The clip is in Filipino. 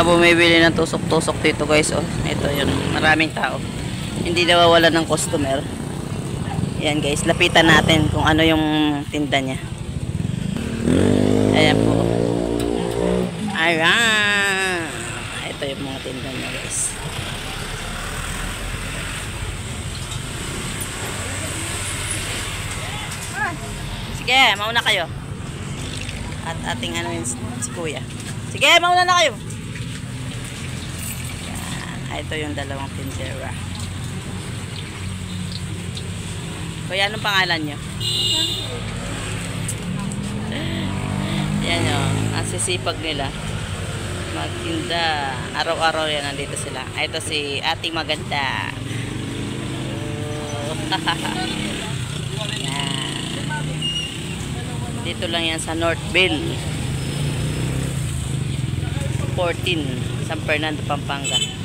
mga bumibili ng tusok-tusok dito guys. Oh, ito yun. Maraming tao. Hindi nawawala ng customer. Yan guys. Lapitan natin kung ano yung tinda niya. Ayan po. Ayan. Ito yung mga tinda niya guys. Sige, mauna kayo. At ating ano yun, si kuya. Sige, mauna na kayo. Yan. Ito yung dalawang tindera. Kuya, anong pangalan nyo? Yan o. Ang sisipag nila. Magtinda. Araw-araw yan. Nandito sila. Ito si ating maganda. Yan. Dito lang yan sa Northville 14, San Fernando, Pampanga.